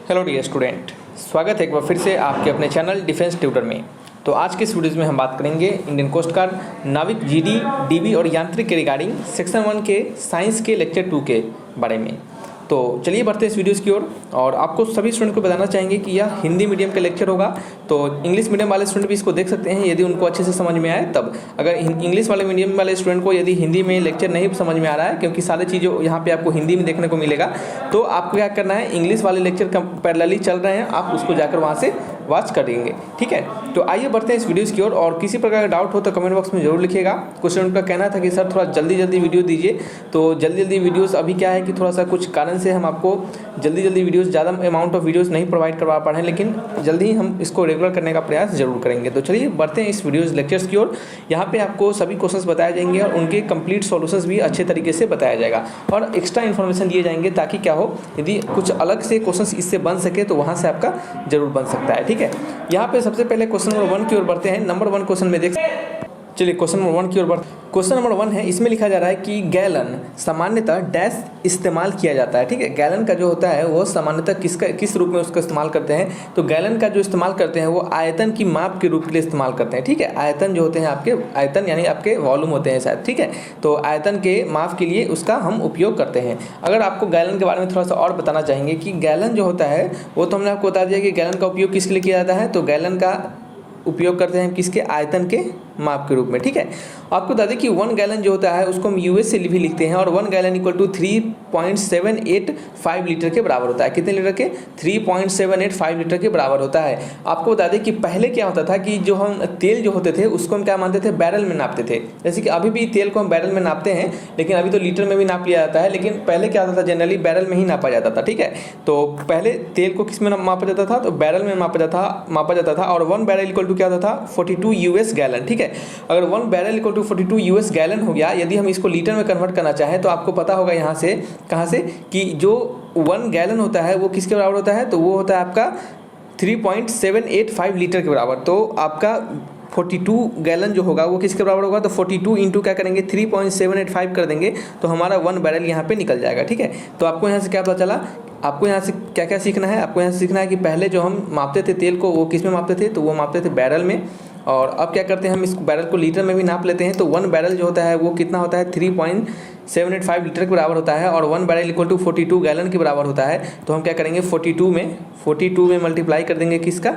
Hello dear student, स्वागत है एक बार फिर से आपके अपने चैनल डिफेंस ट्यूटर में। तो आज के इस वीडियोज़ में हम बात करेंगे इंडियन कोस्ट गार्ड नाविक जीडी डीबी और यांत्रिक के रिगार्डिंग सेक्शन 1 के साइंस के लेक्चर 2 के बारे में। तो चलिए बढ़ते हैं इस वीडियोज़ की ओर। और आपको सभी स्टूडेंट को बताना चाहेंगे कि यह हिंदी मीडियम का लेक्चर होगा, तो इंग्लिश मीडियम वाले स्टूडेंट भी इसको देख सकते हैं यदि उनको अच्छे से समझ में आए तब। अगर इंग्लिश वाले मीडियम वाले स्टूडेंट को यदि हिंदी में लेक्चर नहीं समझ में आ रहा है, क्योंकि सारी चीज़ें यहाँ पे आपको हिंदी में देखने को मिलेगा, तो आपको क्या करना है, इंग्लिश वाले लेक्चर पैरेलली चल रहे हैं, आप उसको जाकर वहाँ से वॉच करेंगे। ठीक है, तो आइए बढ़ते हैं इस वीडियोज़ की ओर। और किसी प्रकार का डाउट हो तो कमेंट बॉक्स में जरूर लिखिएगा। कुछ स्टूडेंट का कहना था कि सर थोड़ा जल्दी वीडियो दीजिए, तो जल्दी वीडियोस अभी क्या है कि थोड़ा सा कुछ कारण से हम आपको जल्दी वीडियोस ज़्यादा अमाउंट ऑफ वीडियोस नहीं प्रोवाइड करवा पा रहे हैं, लेकिन जल्दी ही हम इसको रेगुलर करने का प्रयास जरूर करेंगे। तो चलिए बढ़ते हैं इस वीडियोस लेक्चर्स की ओर। यहाँ पे आपको सभी क्वेश्चंस बताए जाएंगे और उनके कंप्लीट सॉल्यूशंस भी अच्छे तरीके से बताया जाएगा और एक्स्ट्रा इन्फॉर्मेशन दिए जाएंगे, ताकि क्या हो, यदि कुछ अलग से क्वेश्चंस इससे बन सके तो वहाँ से आपका जरूर बन सकता है। ठीक है, यहाँ पे सबसे पहले क्वेश्चन नंबर 1 की ओर बढ़ते हैं। नंबर 1 क्वेश्चन में चलिए क्वेश्चन नंबर 1 की ओर बढ़ते। क्वेश्चन नंबर 1 है, इसमें लिखा जा रहा है कि गैलन सामान्यतः डैश इस्तेमाल किया जाता है। ठीक है, गैलन का जो होता है वो सामान्यतः किस रूप में उसका इस्तेमाल करते हैं, तो गैलन का जो इस्तेमाल करते हैं वो आयतन की माप के रूप के लिए इस्तेमाल करते हैं। ठीक है, आयतन जो होते हैं आपके, आयतन यानी आपके वॉल्यूम होते हैं शायद। ठीक है, तो आयतन के माप के लिए उसका हम उपयोग करते हैं। अगर आपको गैलन के बारे में थोड़ा सा और बताना चाहेंगे कि गैलन जो होता है वो तो हमने आपको बता दिया कि गैलन का उपयोग किसके लिए किया जाता है, तो गैलन का उपयोग करते हैं किसके, आयतन के माप के रूप में। ठीक है, आपको बता दें कि 1 गैलन जो होता है उसको हम यूएस से भी लिखते हैं और 1 गैलन इक्वल टू 3.785 लीटर के बराबर होता है। कितने लीटर के, 3.785 लीटर के बराबर होता है। आपको बता दें कि पहले क्या होता था कि जो हम तेल जो होते थे उसको हम क्या मानते थे, बैरल में नापते थे। जैसे कि अभी भी तेल को हम बैरल में नापते हैं, लेकिन अभी तो लीटर में भी नाप लिया जाता है, लेकिन पहले क्या होता था, जनरली बैरल में ही नापा जाता था। ठीक है, तो पहले तेल को किस में मापा जाता था, तो बैरल में मापा जाता था और 1 बैरल इक्वल टू क्या होता था, 42 यूएस गैलन। ठीक है, अगर 1 barrel equal to 42 US gallon हो गया, यदि हम इसको लीटर में कन्वर्ट करना चाहें तो आपको पता होगा यहाँ से कहाँ से कि जो 1 गैलन होता है वो किसके बराबर होता है, तो वो होता है आपका 3.785 लीटर के बराबर। तो आपका 42 गैलन जो होगा वो किसके बराबर होगा, तो 42 इंटू क्या करेंगे, 3.785 कर देंगे, तो हमारा 1 बैरल यहाँ पे निकल जाएगा। ठीक है, तो आपको यहाँ से क्या पता चला, आपको यहाँ से क्या क्या सीखना है, आपको यहाँ से सीखना है कि पहले जो हम मापते थे तेल को वो किस में मापते थे, तो वो मापते थे बैरल में, और अब क्या करते हैं हम इस बैरल को लीटर में भी नाप लेते हैं। तो 1 बैरल जो होता है वो कितना होता है, 3.785 लीटर के बराबर होता है और 1 बैरल इक्वल टू 42 गैलन के बराबर होता है। तो हम क्या करेंगे, 42 में मल्टीप्लाई कर देंगे किसका,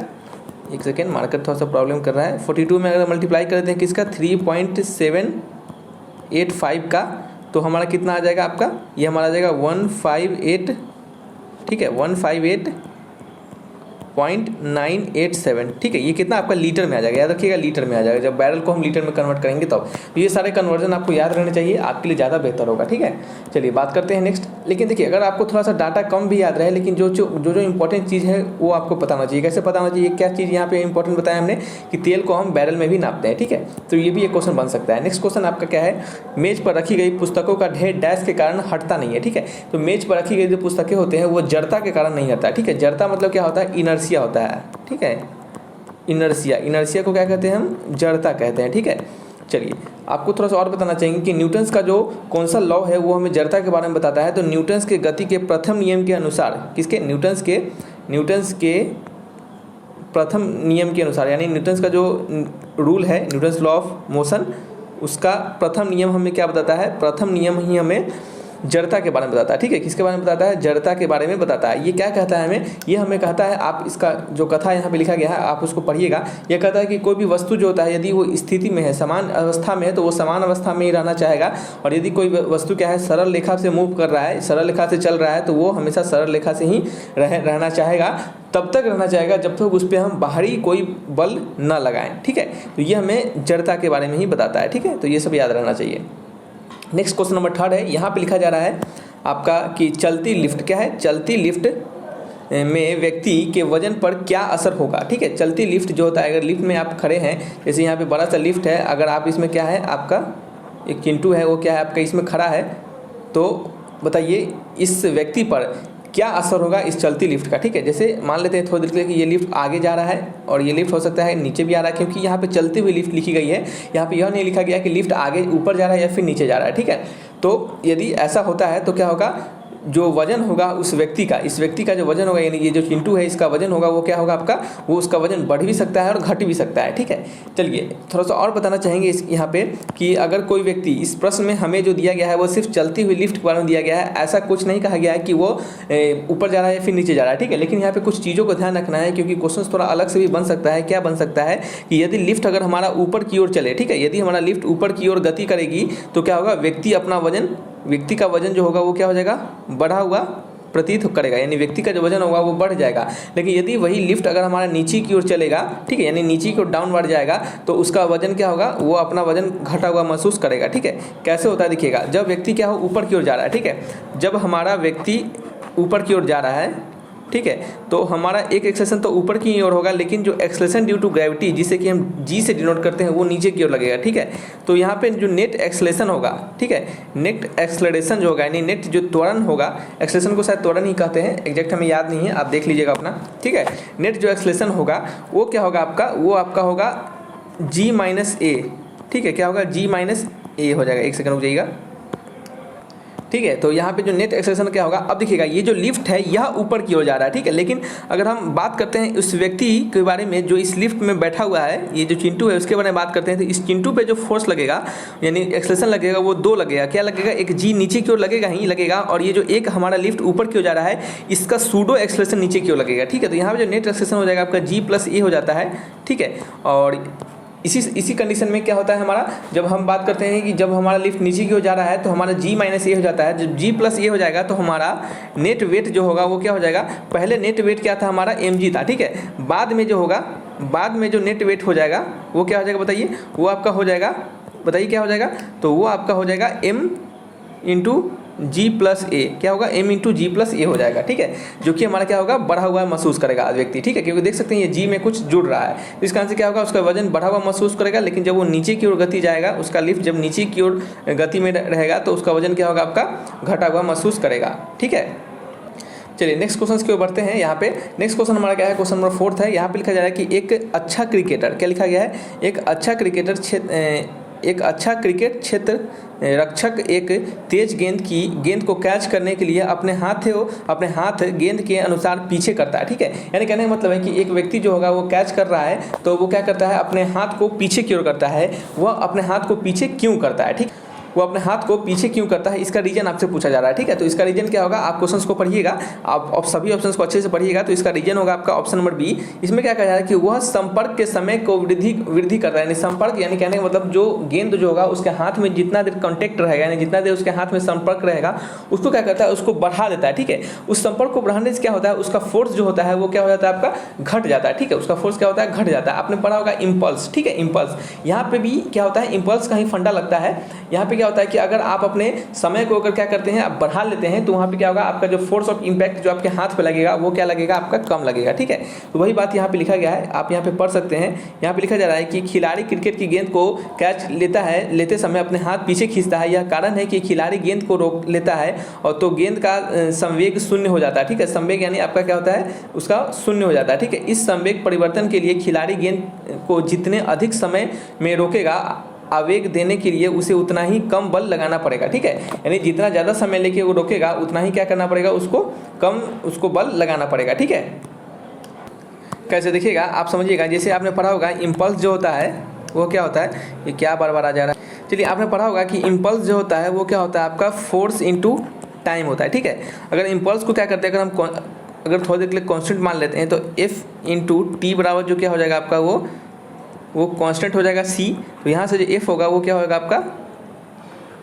एक सेकेंड, मार्कर थोड़ा सा प्रॉब्लम कर रहा है। 42 में अगर मल्टीप्लाई कर देते हैं किसका, 3.785 का, तो हमारा कितना आ जाएगा आपका, ये हमारा आ जाएगा 158। ठीक है, 158.987। ठीक है, ये कितना आपका लीटर में आ जाएगा, याद रखिएगा लीटर में आ जाएगा। जब बैरल को हम लीटर में कन्वर्ट करेंगे तब तो ये सारे कन्वर्जन आपको याद रहने चाहिए, आपके लिए ज़्यादा बेहतर होगा। ठीक है, चलिए बात करते हैं नेक्स्ट। लेकिन देखिए, अगर आपको थोड़ा सा डाटा कम भी याद रहे, लेकिन जो इंपॉर्टेंट चीज़ है वो आपको पता होना चाहिए। कैसे पता होना चाहिए, क्या चीज़ यहाँ पे इंपॉर्टेंट बताया हमने कि तेल को हम बैरल में भी नापते हैं। ठीक है, तो ये भी एक क्वेश्चन बन सकता है। नेक्स्ट क्वेश्चन आपका क्या है, मेज पर रखी गई पुस्तकों का ढेर डैश के कारण हटता नहीं है। ठीक है, तो मेज पर रखी गई जो पुस्तकें होते हैं वो जड़ता के कारण नहीं हटता है। ठीक है, जड़ता मतलब क्या होता है, इनर्शिया होता है। ठीक है, इनर्शिया को क्या कहते हैं हम, जड़ता कहते हैं। ठीक है, चलिए आपको थोड़ा सा और बताना चाहेंगे कि न्यूटन्स का जो कौन सा लॉ है वो हमें जड़ता के बारे में बताता है। तो न्यूटन्स के गति के प्रथम नियम के अनुसार, किसके, न्यूटन्स के प्रथम नियम के अनुसार, यानी न्यूटन्स का जो रूल है, न्यूटन्स लॉ ऑफ मोशन, उसका प्रथम नियम हमें क्या बताता है, प्रथम नियम ही हमें जड़ता के बारे में बताता है। ठीक है, किसके बारे में बताता है, जड़ता के बारे में बताता है। ये क्या कहता है हमें, ये हमें कहता है, आप इसका जो कथा यहाँ पे लिखा गया है आप उसको पढ़िएगा। ये कहता है कि कोई भी वस्तु जो होता है यदि वो स्थिति में है, समान अवस्था में है, तो वो समान अवस्था में ही रहना चाहेगा। और यदि कोई वस्तु क्या है, सरल रेखा से मूव कर रहा है, सरल रेखा से चल रहा है, तो वो हमेशा सरल रेखा से ही रहना चाहेगा, तब तक रहना चाहेगा जब तक उस पर हम बाहरी कोई बल न लगाएं। ठीक है, तो ये हमें जड़ता के बारे में ही बताता है। ठीक है, तो ये सब याद रहना चाहिए। नेक्स्ट क्वेश्चन नंबर 3 है, यहाँ पे लिखा जा रहा है आपका कि चलती लिफ्ट क्या है, चलती लिफ्ट में व्यक्ति के वजन पर क्या असर होगा। ठीक है, चलती लिफ्ट जो होता है, अगर लिफ्ट में आप खड़े हैं, जैसे यहाँ पे बड़ा सा लिफ्ट है, अगर आप इसमें क्या है, आपका एक चिंटू है वो क्या है आपका इसमें खड़ा है, तो बताइए इस व्यक्ति पर क्या असर होगा इस चलती लिफ्ट का। ठीक है, जैसे मान लेते हैं थोड़ी देर के लिए कि ये लिफ्ट आगे जा रहा है और ये लिफ्ट हो सकता है नीचे भी आ रहा है, क्योंकि यहाँ पे चलती हुई लिफ्ट लिखी गई है, यहाँ पे यह नहीं लिखा गया कि लिफ्ट आगे ऊपर जा रहा है या फिर नीचे जा रहा है। ठीक है, तो यदि ऐसा होता है तो क्या होगा, जो वजन होगा उस व्यक्ति का, इस व्यक्ति का जो वजन होगा, यानी ये जो चिंटू है इसका वजन होगा वो क्या होगा आपका, वो उसका वजन बढ़ भी सकता है और घट भी सकता है। ठीक है, चलिए थोड़ा सा और बताना चाहेंगे इस यहाँ पे कि अगर कोई व्यक्ति, इस प्रश्न में हमें जो दिया गया है वो सिर्फ चलती हुई लिफ्ट के बारे में दिया गया है, ऐसा कुछ नहीं कहा गया है कि वो ऊपर जा रहा है या फिर नीचे जा रहा है। ठीक है, लेकिन यहाँ पे कुछ चीज़ों को ध्यान रखना है क्योंकि क्वेश्चन थोड़ा अलग से भी बन सकता है। क्या बन सकता है कि यदि लिफ्ट अगर हमारा ऊपर की ओर चले, ठीक है, यदि हमारा लिफ्ट ऊपर की ओर गति करेगी तो क्या होगा, व्यक्ति का वजन जो होगा वो क्या हो जाएगा, बढ़ा हुआ प्रतीत करेगा, यानी व्यक्ति का जो वजन होगा वो बढ़ जाएगा। लेकिन यदि वही लिफ्ट अगर हमारा नीचे की ओर चलेगा, ठीक है, यानी नीचे की ओर डाउनवर्ड जाएगा तो उसका वजन क्या होगा, वो अपना वजन घटा हुआ महसूस करेगा। ठीक है, कैसे होता है देखिएगा, जब व्यक्ति क्या हो ऊपर की ओर जा रहा है, ठीक है, जब हमारा व्यक्ति ऊपर की ओर जा रहा है, ठीक है, तो हमारा एक एक्सेलेरेशन तो ऊपर की ओर होगा, लेकिन जो एक्सेलेरेशन ड्यू टू ग्रेविटी जिसे कि हम जी से डिनोट करते हैं वो नीचे की ओर लगेगा। ठीक है, तो यहाँ पे जो नेट एक्सेलेरेशन होगा, ठीक है, नेट एक्सेलरेशन जो होगा, यानी नेट जो त्वरण होगा, एक्सेलेरेशन को शायद त्वरण ही कहते हैं, एग्जैक्ट हमें याद नहीं है, आप देख लीजिएगा अपना। ठीक है, नेट जो एक्सेलेरेशन होगा वो क्या होगा आपका, वो आपका होगा जी माइनस ए। ठीक है, क्या होगा, जी माइनस ए हो जाएगा। एक सेकंड रुक जाइएगा। ठीक है, तो यहाँ पे जो नेट एक्सेलरेशन क्या होगा, अब देखिएगा ये जो लिफ्ट है यह ऊपर की ओर जा रहा है। ठीक है, लेकिन अगर हम बात करते हैं उस व्यक्ति के बारे में जो इस लिफ्ट में बैठा हुआ है, ये जो चिंटू है उसके बारे में बात करते हैं, तो इस चिंटू पे जो फोर्स लगेगा यानी एक्सेलरेशन लगेगा वो दो लगेगा। क्या लगेगा, एक जी नीचे की ओर लगेगा ही लगेगा, और ये जो एक हमारा लिफ्ट ऊपर की ओर जा रहा है इसका सूडो एक्सेलरेशन नीचे की ओर लगेगा। ठीक है, तो यहाँ पे जो नेट एक्सेलरेशन हो जाएगा आपका जी प्लस ए हो जाता है। ठीक है, और इसी कंडीशन में क्या होता है हमारा, जब हम बात करते हैं कि जब हमारा लिफ्ट नीचे की ओर जा रहा है तो हमारा जी माइनस ए हो जाता है। जब जी प्लस ए हो जाएगा तो हमारा नेट वेट जो होगा वो क्या हो जाएगा, पहले नेट वेट क्या था हमारा mg था। ठीक है, बाद में जो होगा, बाद में जो नेट वेट हो जाएगा वो क्या हो जाएगा बताइए, वो आपका हो जाएगा, बताइए क्या हो जाएगा, तो वो आपका हो जाएगा m इंटू जी प्लस ए, क्या होगा, m इंटू जी प्लस ए हो जाएगा। ठीक है, जो कि हमारा क्या होगा, बढ़ा हुआ महसूस करेगा व्यक्ति। ठीक है, क्योंकि देख सकते हैं ये जी में कुछ जुड़ रहा है, तो इस कारण से क्या होगा, उसका वजन बढ़ा हुआ महसूस करेगा। लेकिन जब वो नीचे की ओर गति जाएगा, उसका लिफ्ट जब नीचे की ओर गति में रहेगा तो उसका वजन क्या होगा, आपका घटा हुआ महसूस करेगा। ठीक है, चलिए नेक्स्ट क्वेश्चन की ओर बढ़ते हैं। यहाँ पे नेक्स्ट क्वेश्चन हमारा क्या है, क्वेश्चन नंबर 4 है। यहाँ पे लिखा जा रहा है कि एक अच्छा क्रिकेटर, क्या लिखा गया है, एक अच्छा क्रिकेट क्षेत्र रक्षक एक तेज गेंद को कैच करने के लिए अपने हाथ गेंद के अनुसार पीछे करता है। ठीक है, यानी कहने का मतलब है कि एक व्यक्ति जो होगा वो कैच कर रहा है तो वो क्या करता है, अपने हाथ को पीछे की ओर करता है। वह अपने हाथ को पीछे क्यों करता है, ठीक, वो अपने हाथ को पीछे क्यों करता है, इसका रीजन आपसे पूछा जा रहा है। ठीक है, तो इसका रीजन क्या होगा, आप क्वेश्चंस को पढ़िएगा, आप सभी ऑप्शंस को अच्छे से पढ़िएगा, तो इसका रीजन होगा आपका ऑप्शन नंबर बी। इसमें क्या कहा जा रहा है कि वह संपर्क के समय को वृद्धि कर रहा है, यानी संपर्क यानी कहने का मतलब जो गेंद जो होगा उसके हाथ में जितना देर कॉन्टेक्ट रहेगा, यानी जितना देर उसके हाथ में संपर्क रहेगा उसको क्या करता है, उसको बढ़ा देता है। ठीक है, उस संपर्क को बढ़ाने से क्या होता है, उसका फोर्स जो होता है वो क्या हो जाता है, आपका घट जाता है। ठीक है, उसका फोर्स क्या होता है, घट जाता है। आपने पढ़ा होगा इम्पल्स। ठीक है, इम्पल्स, यहाँ पे भी क्या होता है, इम्पल्स का ही फंडा लगता है। यहाँ पे क्या होता है कि अगर आप अपने समय को अगर क्या करते हैं, आप बढ़ा लेते हैं तो वहाँ पे क्या होगा, आपका जो फोर्स ऑफ इंपैक्ट जो आपके हाथ पे लगेगा वो क्या लगेगा, आपका कम लगेगा। ठीक है, तो वही बात यहाँ पे लिखा गया है, आप यहाँ पे पढ़ सकते हैं। यहाँ पे लिखा जा रहा है कि खिलाड़ी क्रिकेट की गेंद को कैच लेते समय अपने हाथ पीछे खींचता है। यह कारण है कि खिलाड़ी गेंद को रोक लेता है और तो गेंद का संवेग शून्य हो जाता है। ठीक है, संवेग यानी आपका क्या होता है, उसका शून्य हो जाता है। ठीक है, इस संवेग परिवर्तन के लिए खिलाड़ी गेंद को जितने अधिक समय में रोकेगा, आवेग देने के लिए उसे उतना ही कम बल लगाना पड़ेगा। ठीक है, यानी जितना ज़्यादा समय लेके वो रोकेगा उतना ही क्या करना पड़ेगा, उसको बल लगाना पड़ेगा। ठीक है, कैसे देखिएगा आप समझिएगा, जैसे आपने पढ़ा होगा इम्पल्स जो होता है वो क्या होता है, ये क्या बार बार आ जा रहा है, चलिए आपने पढ़ा होगा कि इम्पल्स जो होता है वो क्या होता है, आपका फोर्स इंटू टाइम होता है। ठीक है, अगर इम्पल्स को क्या करते हैं, अगर थोड़ी देर के लिए कॉन्स्टेंट मान लेते हैं तो एफ इंटू टी बराबर जो क्या हो जाएगा आपका, वो कांस्टेंट हो जाएगा c। तो यहाँ से जो f होगा वो क्या होगा आपका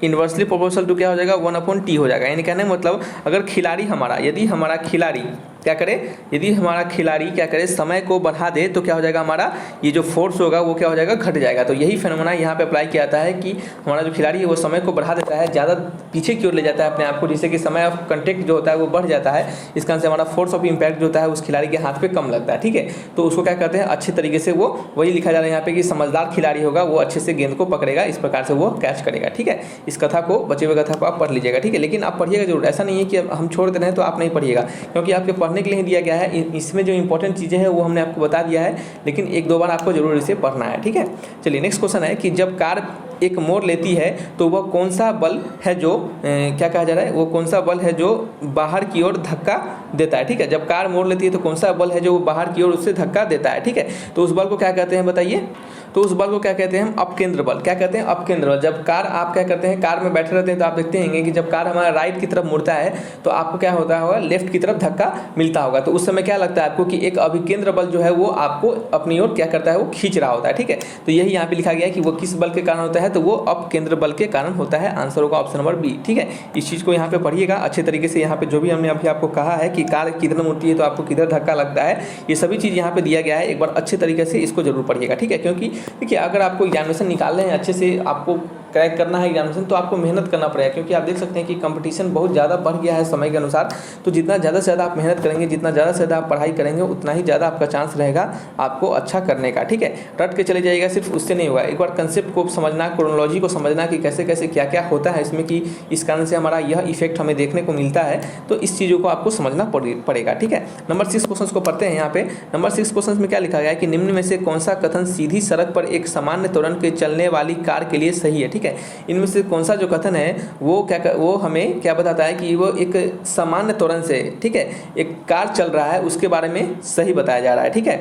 इन्वर्सली प्रोपोर्शनल टू क्या हो जाएगा, 1/t हो जाएगा। यानी कहने का मतलब अगर खिलाड़ी हमारा, यदि हमारा खिलाड़ी क्या करे, यदि हमारा खिलाड़ी क्या करे, समय को बढ़ा दे तो क्या हो जाएगा, हमारा ये जो फोर्स होगा वो क्या हो जाएगा, घट जाएगा। तो यही फेनोमेना यहाँ पे अप्लाई किया जाता है कि हमारा जो खिलाड़ी है वो समय को बढ़ा देता है, ज़्यादा पीछे की ओर ले जाता है अपने आप को, जिससे कि समय ऑफ कंटेक्ट जो होता है वो बढ़ जाता है। इस कारण से हमारा फोर्स ऑफ इम्पैक्ट जो होता है उस खिलाड़ी के हाथ पे कम लगता है। ठीक है, तो उसको क्या कहते हैं, अच्छे तरीके से वो वही लिखा जा रहा है यहाँ पे कि समझदार खिलाड़ी होगा वो अच्छे से गेंद को पकड़ेगा, इस प्रकार से वो कैच करेगा। ठीक है, इस कथा को, बचे हुए कथा को आप पढ़ लीजिएगा। ठीक है, लेकिन आप पढ़िएगा जरूर, ऐसा नहीं है कि हम छोड़ दे रहे हैं तो आप नहीं पढ़िएगा, क्योंकि आपके पढ़ने पढ़ने के लिए ही दिया गया है। इसमें जो इंपॉर्टेंट चीज़ें हैं वो हमने आपको बता दिया है, लेकिन एक दो बार आपको जरूर इसे पढ़ना है, ठीक है। चलिए नेक्स्ट क्वेश्चन है कि जब कार एक मोड़ लेती है तो वह कौन सा बल है जो क्या कहा जा रहा है, वो कौन सा बल है जो बाहर की ओर धक्का देता है, ठीक है। जब कार मोड़ लेती है तो कौन सा बल है जो बाहर की ओर उससे धक्का देता है, ठीक है। तो उस बल को क्या कहते हैं बताइए, तो उस बल को क्या कहते हैं हम, अपकेंद्र बल। क्या कहते हैं, अपकेंद्र बल। जब कार आप क्या करते हैं, कार में बैठे रहते हैं तो आप देखते हैं कि जब कार हमारा राइट की तरफ मुड़ता है तो आपको क्या होता होगा, लेफ्ट की तरफ धक्का मिलता होगा। तो उस समय क्या लगता है आपको कि एक अभिकेंद्र बल जो है वो आपको अपनी ओर क्या करता है, वो खींच रहा होता है, ठीक है। तो यही यहाँ पे लिखा गया है कि वो किस बल के कारण होता है, तो वो अपकेंद्र बल के कारण होता है। आंसर होगा ऑप्शन नंबर बी, ठीक है। इस चीज़ को यहाँ पे पढ़िएगा अच्छे तरीके से। यहाँ पे जो भी हमने अभी आपको कहा है कि कार किधर मुड़ती है तो आपको किधर धक्का लगता है, ये सभी चीज़ यहाँ पे दिया गया है। एक बार अच्छे तरीके से इसको जरूर पढ़िएगा, ठीक है। क्योंकि देखिए अगर आपको एग्जामिनेशन निकालने हैं, अच्छे से आपको क्रैक करना है एग्जामिनेशन, तो आपको मेहनत करना पड़ेगा। क्योंकि आप देख सकते हैं कि कंपटीशन बहुत ज़्यादा बढ़ गया है समय के अनुसार। तो जितना ज़्यादा से ज़्यादा आप मेहनत करेंगे, जितना ज़्यादा से ज़्यादा आप पढ़ाई करेंगे, उतना ही ज़्यादा आपका चांस रहेगा आपको अच्छा करने का, ठीक है। रट के चले जाइएगा सिर्फ, उससे नहीं होगा। एक बार कंसेप्ट को समझना, क्रोनोलॉजी को समझना कि कैसे कैसे क्या क्या होता है इसमें, कि इस कारण से हमारा यह इफेक्ट हमें देखने को मिलता है, तो इस चीज़ों को आपको समझना पड़ेगा, ठीक है। नंबर 6 क्वेश्चन को पढ़ते हैं। यहाँ पे नंबर 6 क्वेश्चन में क्या लिखा गया है कि निम्न में से कौन सा कथन सीधी सड़क पर एक सामान्य त्वरण के चलने वाली कार के लिए सही है, ठीक है। इनमें से कौन सा जो कथन है वो हमें क्या बताता है कि वो एक सामान्य त्वरण से, ठीक है, एक कार चल रहा है उसके बारे में सही बताया जा रहा है, ठीक है।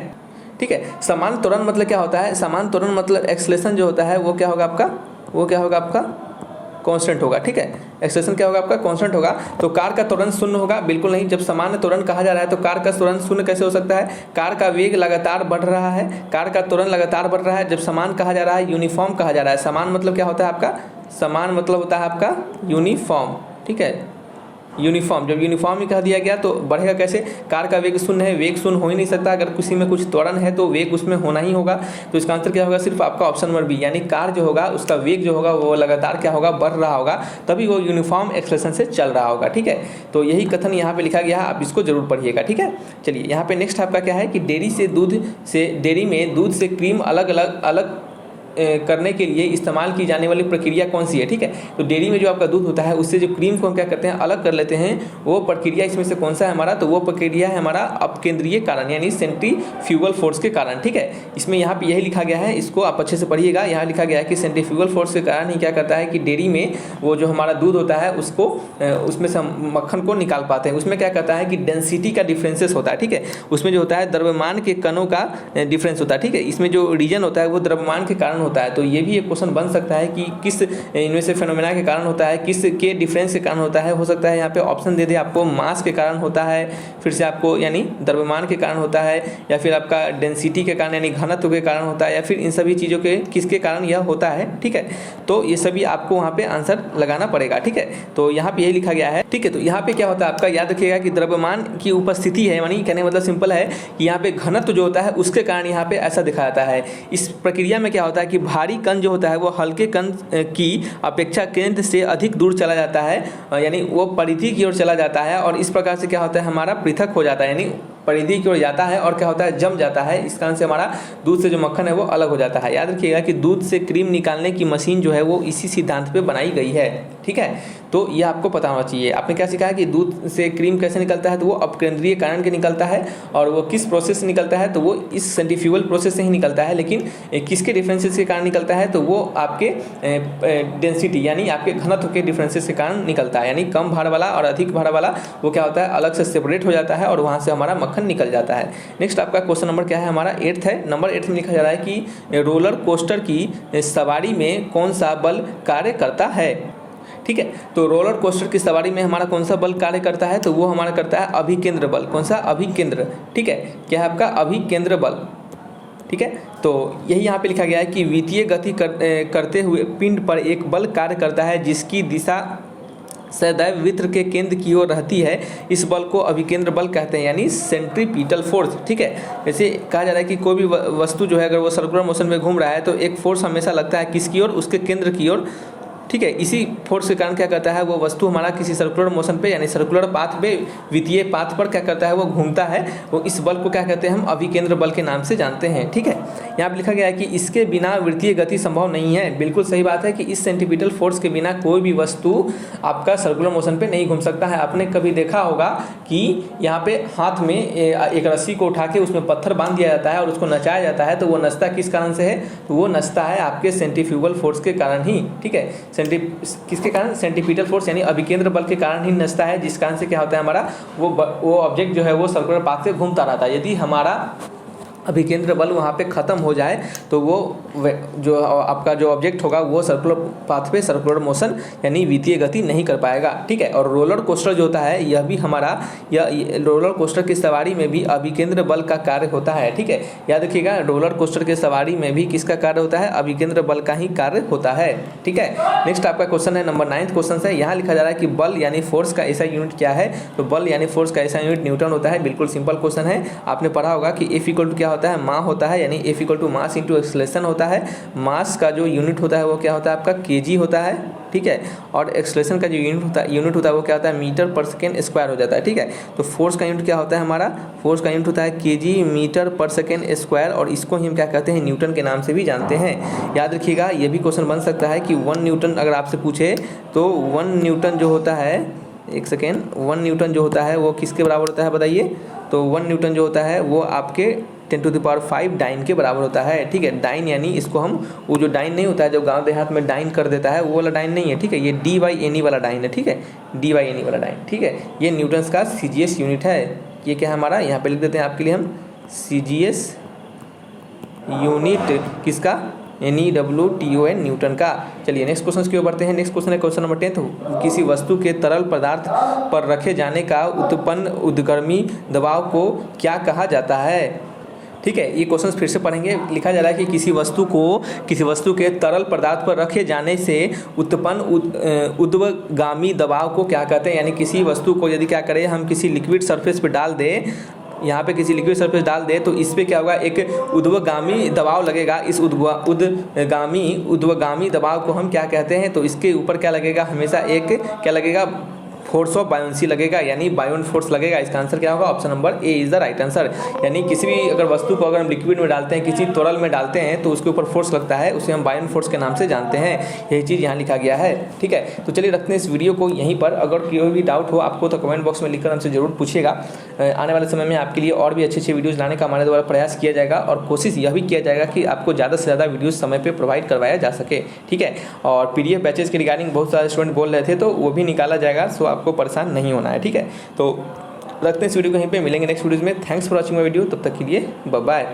ठीक है, समान त्वरण मतलब क्या होता है, समान त्वरण मतलब एक्सेलरेशन जो होता है वो क्या होगा आपका, वो क्या होगा आपका कांस्टेंट होगा, ठीक है। एक्सेलरेशन क्या होगा आपका, कांस्टेंट होगा। तो कार का त्वरण शून्य होगा, बिल्कुल नहीं। जब सामान्य त्वरण कहा जा रहा है तो कार का त्वरण शून्य कैसे हो सकता है, कार का वेग लगातार बढ़ रहा है, कार का त्वरण लगातार बढ़ रहा है। जब समान कहा जा रहा है, यूनिफॉर्म कहा जा रहा है। समान मतलब क्या होता है आपका, समान मतलब होता है आपका यूनिफॉर्म, ठीक है। यूनिफॉर्म, जब यूनिफॉर्म ही कह दिया गया तो बढ़ेगा कैसे, कार का वेग शून्य है, वेग शून्य हो ही नहीं सकता। अगर किसी में कुछ त्वरण है तो वेग उसमें होना ही होगा। तो इसका आंसर क्या होगा, सिर्फ आपका ऑप्शन नंबर बी, यानी कार जो होगा उसका वेग जो होगा वो लगातार क्या होगा, बढ़ रहा होगा, तभी वो यूनिफॉर्म एक्सेलरेशन से चल रहा होगा, ठीक है। तो यही कथन यहाँ पे लिखा गया है, आप इसको जरूर पढ़िएगा, ठीक है। चलिए यहाँ पे नेक्स्ट आपका क्या है कि डेयरी में दूध से क्रीम अलग करने के लिए इस्तेमाल की जाने वाली प्रक्रिया कौन सी है, ठीक है। तो डेयरी में जो आपका दूध होता है उससे जो क्रीम को हम क्या करते हैं, अलग कर लेते हैं, वो प्रक्रिया इसमें से कौन सा है हमारा, तो वो प्रक्रिया है हमारा अपकेंद्रीय कारण यानी सेंट्रीफ्यूगल फोर्स के कारण, ठीक है। इसमें यहाँ पे यही लिखा गया है, इसको आप अच्छे से पढ़िएगा। यहाँ लिखा गया है कि सेंट्रीफ्यूगल फोर्स के कारण ही क्या करता है कि डेयरी में वो जो हमारा दूध होता है उसको उसमें से हम मक्खन को निकाल पाते हैं। उसमें क्या करता है कि डेंसिटी का डिफरेंसेस होता है, ठीक है। उसमें जो होता है द्रव्यमान के कणों का डिफरेंस होता है, ठीक है। इसमें जो रीजन होता है वो द्रव्यमान के कारण होता है। तो ये भी एक क्वेश्चन बन सकता है कि किस इनमें से फेनोमेना के कारण होता है, किस के डिफरेंस के कारण होता है। हो सकता है यहाँ पे ऑप्शन दे दे आपको, मास के कारण होता है, फिर से आपको यानी द्रव्यमान के कारण होता है, या फिर आपका डेंसिटी के कारण यानी घनत्व के कारण होता है, या फिर इन सभी चीज़ों के किसके कारण यह होता है, ठीक है। तो ये सभी आपको वहाँ पे आंसर लगाना पड़ेगा, ठीक है। तो यहाँ पे यही लिखा गया है, ठीक है। तो यहाँ पे क्या होता है आपका, याद रखिएगा कि द्रव्यमान की उपस्थिति है, यानी कहने मतलब सिंपल है कि यहाँ पे घनत्व जो होता है उसके कारण यहाँ पे ऐसा दिखाया जाता है। इस प्रक्रिया में क्या होता है कि भारी कण जो होता है वो हल्के कण की अपेक्षा केंद्र से अधिक दूर चला जाता है, यानी वो परिधि की ओर चला जाता है, और इस प्रकार से क्या होता है हमारा पृथक हो जाता है, यानी परिधि की ओर जाता है और क्या होता है, जम जाता है। इस कारण से हमारा दूध से जो मक्खन है वो अलग हो जाता है। याद रखिएगा कि दूध से क्रीम निकालने की मशीन जो है वो इसी सिद्धांत पे बनाई गई है, ठीक है। तो ये आपको पता होना चाहिए। आपने क्या सीखा है कि दूध से क्रीम कैसे निकलता है, तो वो अपकेंद्रीय कारण के निकलता है, और वो किस प्रोसेस से निकलता है, तो वो इस सेंट्रीफ्यूगल प्रोसेस से ही निकलता है। लेकिन किसके डिफरेंसेस के कारण निकलता है, तो वो आपके डेंसिटी यानी आपके घनत्व के डिफरेंसेस के कारण निकलता है। यानी कम भार वाला और अधिक भार वाला वो क्या होता है, अलग से सेपरेट हो जाता है और वहाँ से हमारा मक्खन निकल जाता है। नेक्स्ट आपका क्वेश्चन नंबर क्या है हमारा 8th है। नंबर 8 में लिखा जा रहा है कि रोलर कोस्टर की सवारी में कौन सा बल कार्य करता है, ठीक है। तो रोलर कोस्टर की सवारी में हमारा कौन सा बल कार्य करता है, तो वो हमारा करता है अभिकेंद्र बल। कौन सा, अभिकेंद्र, ठीक है। क्या है आपका अभिकेंद्र बल, ठीक है। तो यही यहाँ पे लिखा गया है कि वितीय गति करते हुए पिंड पर एक बल कार्य करता है जिसकी दिशा सदैव वृत्त के केंद्र की ओर रहती है। इस बल को अभिकेंद्र बल कहते हैं, यानी सेंट्रीपिटल फोर्स, ठीक है। जैसे कहा जा रहा है कि कोई भी वस्तु जो है अगर वो सर्कुलर मोशन में घूम रहा है तो एक फोर्स हमेशा लगता है किसकी ओर, उसके केंद्र की ओर, ठीक है। इसी फोर्स के कारण क्या करता है, वो वस्तु हमारा किसी सर्कुलर मोशन पे यानी सर्कुलर पाथ पे, वित्तीय पाथ पर क्या करता है, वो घूमता है। वो इस बल को क्या कहते हैं, हम अभिकेंद्र बल के नाम से जानते हैं। ठीक है, यहाँ पे लिखा गया है कि इसके बिना वृत्तीय गति संभव नहीं है। बिल्कुल सही बात है कि इस सेंट्रीपिटल फोर्स के बिना कोई भी वस्तु आपका सर्कुलर मोशन पे नहीं घूम सकता है। आपने कभी देखा होगा कि यहाँ पे हाथ में एक रस्सी को उठा के उसमें पत्थर बांध दिया जाता है और उसको नचाया जाता है, तो वो नचता किस कारण से है, तो वो नचता है आपके सेंट्रीफ्यूगल फोर्स के कारण ही। ठीक है, किसके कारण, सेंट्रीपिटल फोर्स यानी अभिकेंद्र बल के कारण ही नचता है, जिस कारण से क्या होता है हमारा वो ऑब्जेक्ट जो है वो सर्कुलर पाथ से घूमता रहता है। यदि हमारा अभिकेंद्र बल वहाँ पे ख़त्म हो जाए तो वो जो आपका जो ऑब्जेक्ट होगा वो सर्कुलर पाथ पे सर्कुलर मोशन यानी वित्तीय गति नहीं कर पाएगा। ठीक है, और रोलर कोस्टर जो होता है यह भी हमारा, यह रोलर कोस्टर की सवारी में भी अभिकेंद्र बल का कार्य होता है। ठीक है, याद रखिएगा, रोलर कोस्टर के सवारी में भी किसका कार्य होता है, अभिकेंद्र बल का ही कार्य होता है। ठीक है, नेक्स्ट आपका क्वेश्चन है नंबर 9 क्वेश्चन है। यहाँ लिखा जा रहा है कि बल यानी फोर्स का ऐसा यूनिट क्या है, तो बल यानी फोर्स का ऐसा यूनिट न्यूटन होता है। बिल्कुल सिंपल क्वेश्चन है, आपने पढ़ा होगा कि F इक्वल टू क्या होता है, मास होता है, यानी F equal to mass into acceleration होता है। मास का जो यूनिट होता है वो क्या होता है आपका kg होता है। ठीक है, और एक्सेलरेशन का जो यूनिट होता है वो क्या होता है, मीटर पर सेकेंड स्क्वायर हो जाता है। ठीक है, तो फोर्स का यूनिट क्या होता है हमारा, फोर्स का यूनिट होता है kg मीटर पर सेकेंड स्क्वायर, और इसको हम क्या कहते हैं, न्यूटन के नाम से भी जानते हैं। याद रखिएगा, ये भी क्वेश्चन बन सकता है कि 1 न्यूटन अगर आपसे पूछे तो 1 न्यूटन जो होता है, 1 न्यूटन जो होता है वो किसके बराबर होता है बताइए, तो 1 न्यूटन जो होता है वो आपके 10⁵ डाइन के बराबर होता है। ठीक है, डाइन यानी इसको हम, वो जो डाइन नहीं होता है जो गांव देहात में डाइन कर देता है, वो वाला डाइन नहीं है। ठीक है, ये D/NE वाला डाइन है। ठीक है, D/NE वाला डाइन। ठीक है, ये न्यूटन्स का CGS यूनिट है। ये क्या है हमारा, यहाँ पे लिख देते हैं आपके लिए हम CGS यूनिट किसका, NEWTON न्यूटन का। चलिए नेक्स्ट क्वेश्चन की ओर बढ़ते हैं। नेक्स्ट क्वेश्चन है क्वेश्चन नंबर 10। किसी वस्तु के तरल पदार्थ पर रखे जाने का उत्पन्न उद्गामी दबाव को क्या कहा जाता है। ठीक है, ये क्वेश्चन फिर से पढ़ेंगे। लिखा जा रहा है कि किसी वस्तु के तरल पदार्थ पर रखे जाने से उत्पन्न उद्गामी दबाव को क्या कहते हैं, यानी किसी वस्तु को यदि क्या करें हम किसी लिक्विड सरफेस पर डाल दें, यहाँ पे किसी लिक्विड सरफेस डाल दे तो इस पे क्या होगा, एक उद्गामी दबाव लगेगा। इस उद्गामी दबाव को हम क्या कहते हैं, तो इसके ऊपर क्या लगेगा, हमेशा एक क्या लगेगा, फोर्स ऑफ बायोन्सी लगेगा, यानी बायोन फोर्स लगेगा। इसका आंसर क्या होगा, option number A is the right answer. यानी किसी भी अगर वस्तु को अगर हम लिक्विड में डालते हैं, किसी तरल में डालते हैं, तो उसके ऊपर फोर्स लगता है, उसे हम बायोन फोर्स के नाम से जानते हैं। यही चीज़ यहाँ लिखा गया है। ठीक है, तो चलिए रखते हैं इस वीडियो को यहीं पर। अगर कोई भी डाउट हो आपको तो कमेंट बॉक्स में लिखकर हमसे जरूर पूछिएगा। आने वाले समय में आपके लिए और भी अच्छे वीडियोज़ लाने का हमारे द्वारा प्रयास किया जाएगा, और कोशिश यह भी किया जाएगा कि आपको ज़्यादा से ज़्यादा वीडियोज़ समय पर प्रोवाइड करवाया जा सके। ठीक है, और PDF बैचेज के रिगार्डिंग बहुत सारे स्टूडेंट बोल रहे थे, तो वो भी निकाला जाएगा, सो आपको परेशान नहीं होना है। ठीक है, तो रखते हैं इस वीडियो को यहीं पे, मिलेंगे नेक्स्ट वीडियोज़ में। Thanks for watching my video, तब तक के लिए बाय बाय।